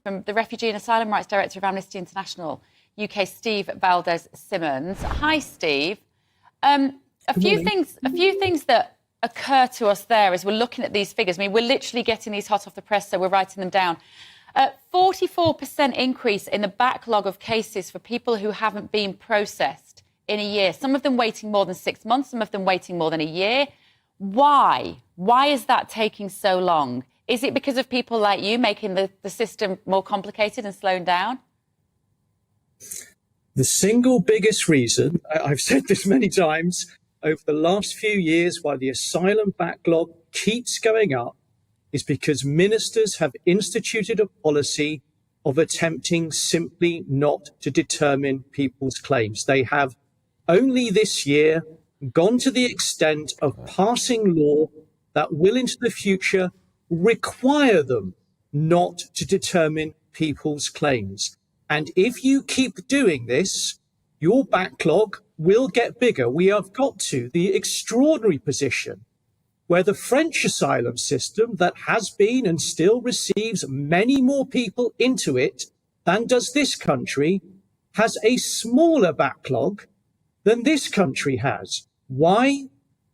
from the Refugee and Asylum Rights Director of Amnesty International UK, Steve Valdez-Symonds. Hi, Steve. A few things that occur to us there as we're looking at these figures. I mean, we're literally getting these hot off the press, so we're writing them down. 44% increase in the backlog of cases for people who haven't been processed in a year. Some of them waiting more than 6 months, some of them waiting more than a year. Why? Why is that taking so long? Is it because of people like you making the system more complicated and slowing down? The single biggest reason, I've said this many times, over the last few years why the asylum backlog keeps going up is because ministers have instituted a policy of attempting simply not to determine people's claims. They have only this year gone to the extent of passing law that will into the future require them not to determine people's claims. And if you keep doing this, your backlog will get bigger. We have got to the extraordinary position where the French asylum system that has been and still receives many more people into it than does this country has a smaller backlog than this country has. Why?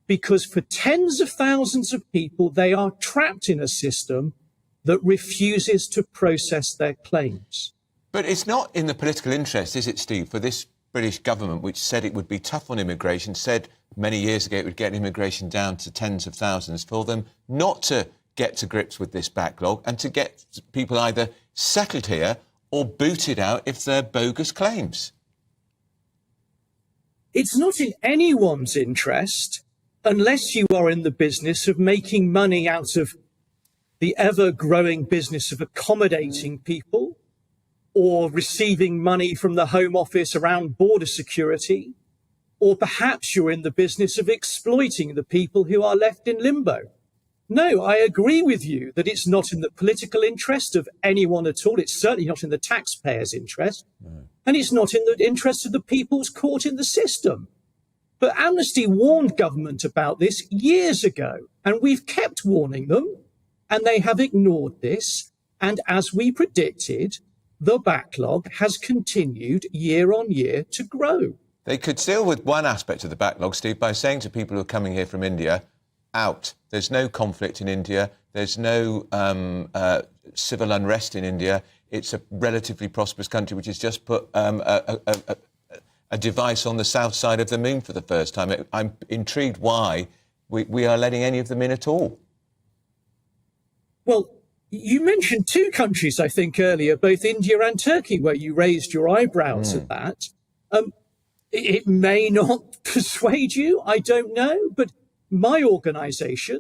Because for tens of thousands of people, they are trapped in a system that refuses to process their claims. But it's not in the political interest, is it, Steve, for this British government, which said it would be tough on immigration, said many years ago it would get immigration down to tens of thousands, for them not to get to grips with this backlog and to get people either settled here or booted out if they're bogus claims? It's not in anyone's interest, unless you are in the business of making money out of the ever-growing business of accommodating people, or receiving money from the Home Office around border security, or perhaps you're in the business of exploiting the people who are left in limbo. No, I agree with you that it's not in the political interest of anyone at all. It's certainly not in the taxpayers' interest, and it's not in the interest of the people's caught in the system. But Amnesty warned government about this years ago, and we've kept warning them, and they have ignored this. And as we predicted, the backlog has continued year on year to grow. They could deal with one aspect of the backlog, Steve, by saying to people who are coming here from India, out. There's no conflict in India. There's no civil unrest in India. It's a relatively prosperous country which has just put a device on the south side of the moon for the first time. I'm intrigued why we are letting any of them in at all. Well, you mentioned two countries, I think, earlier, both India and Turkey, where you raised your eyebrows at that. It may not persuade you, I don't know, but my organisation,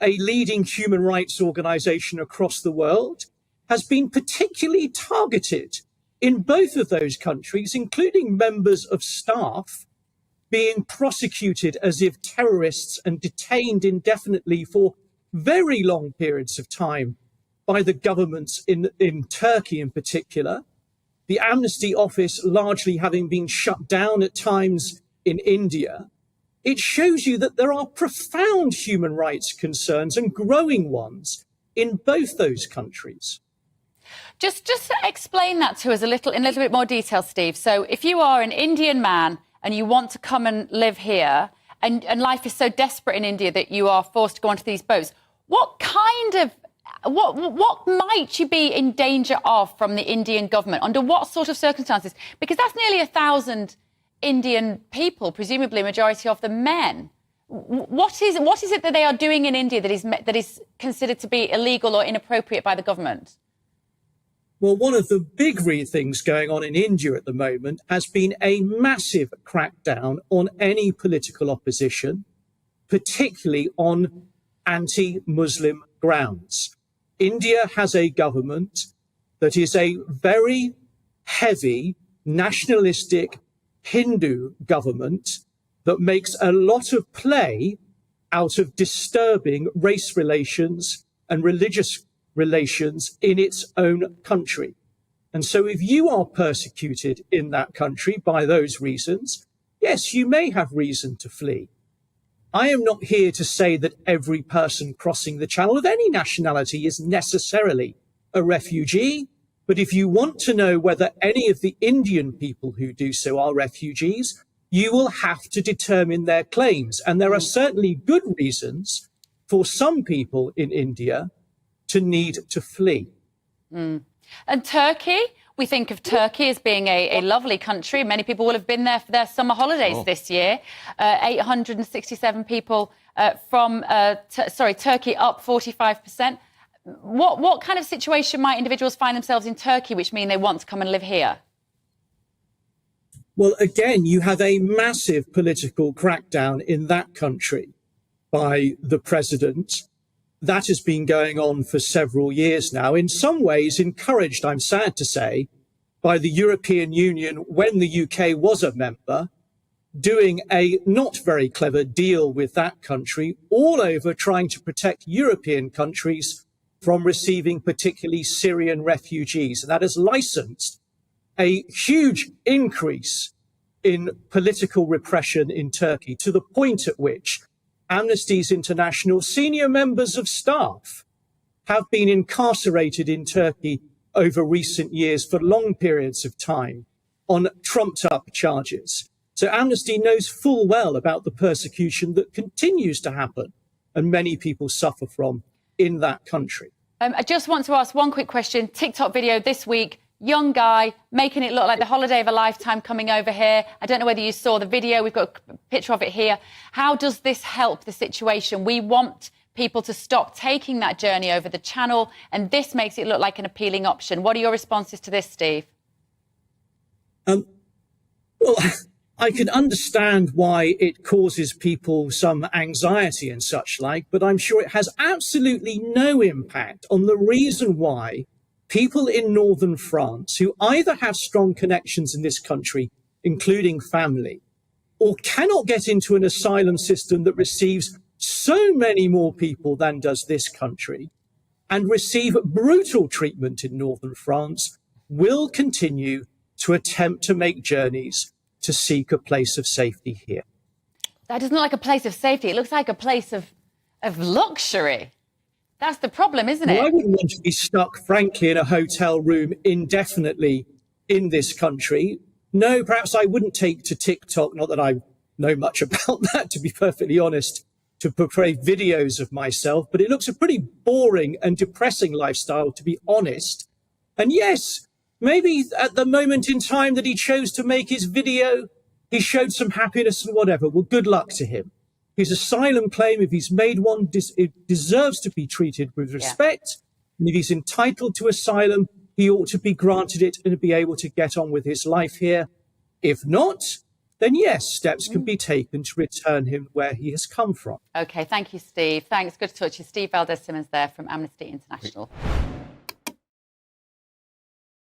a leading human rights organisation across the world, has been particularly targeted in both of those countries, including members of staff being prosecuted as if terrorists and detained indefinitely for very long periods of time by the governments in Turkey in particular, the Amnesty Office largely having been shut down at times in India. It shows you that there are profound human rights concerns and growing ones in both those countries. Just to explain that to us in a little bit more detail, Steve. So if you are an Indian man and you want to come and live here, and life is so desperate in India that you are forced to go onto these boats, what might you be in danger of from the Indian government? Under what sort of circumstances? Because that's nearly 1,000 Indian people, presumably a majority of them men. What is it that they are doing in India that is considered to be illegal or inappropriate by the government? Well, one of the big things going on in India at the moment has been a massive crackdown on any political opposition, particularly on anti-Muslim grounds. India has a government that is a very heavy nationalistic Hindu government that makes a lot of play out of disturbing race relations and religious relations in its own country. And so if you are persecuted in that country by those reasons, yes, you may have reason to flee. I am not here to say that every person crossing the Channel of any nationality is necessarily a refugee. But if you want to know whether any of the Indian people who do so are refugees, you will have to determine their claims. And there are certainly good reasons for some people in India to need to flee. And Turkey, we think of Turkey as being a lovely country. Many people will have been there for their summer holidays this year. 867 people from Turkey, up 45%. What kind of situation might individuals find themselves in Turkey, which mean they want to come and live here? Well, again, you have a massive political crackdown in that country by the president. That has been going on for several years now, in some ways encouraged, I'm sad to say, by the European Union when the UK was a member, doing a not very clever deal with that country, all over trying to protect European countries from receiving particularly Syrian refugees. And that has licensed a huge increase in political repression in Turkey, to the point at which Amnesty International senior members of staff have been incarcerated in Turkey over recent years for long periods of time on trumped up charges. So Amnesty knows full well about the persecution that continues to happen and many people suffer from in that country. I just want to ask one quick question. TikTok video this week, young guy making it look like the holiday of a lifetime coming over here. I don't know whether you saw the video. We've got a picture of it here. How does this help the situation? We want people to stop taking that journey over the channel, and this makes it look like an appealing option. What are your responses to this, Steve? Well, I can understand why it causes people some anxiety and such like, but I'm sure it has absolutely no impact on the reason why people in northern France who either have strong connections in this country, including family, or cannot get into an asylum system that receives so many more people than does this country, and receive brutal treatment in northern France, will continue to attempt to make journeys to seek a place of safety here. That doesn't look like a place of safety. It looks like a place of luxury. That's the problem, isn't it? Well, I wouldn't want to be stuck, frankly, in a hotel room indefinitely in this country. No, perhaps I wouldn't take to TikTok, not that I know much about that, to be perfectly honest, to portray videos of myself, but it looks a pretty boring and depressing lifestyle, to be honest. And yes, maybe at the moment in time that he chose to make his video, he showed some happiness and whatever. Well, good luck to him. His asylum claim, if he's made one, it deserves to be treated with respect. And if he's entitled to asylum, he ought to be granted it and be able to get on with his life here. If not, then yes, steps can be taken to return him where he has come from. OK, thank you, Steve. Thanks. Good to talk to you. Steve Valdez Simmons there from Amnesty International.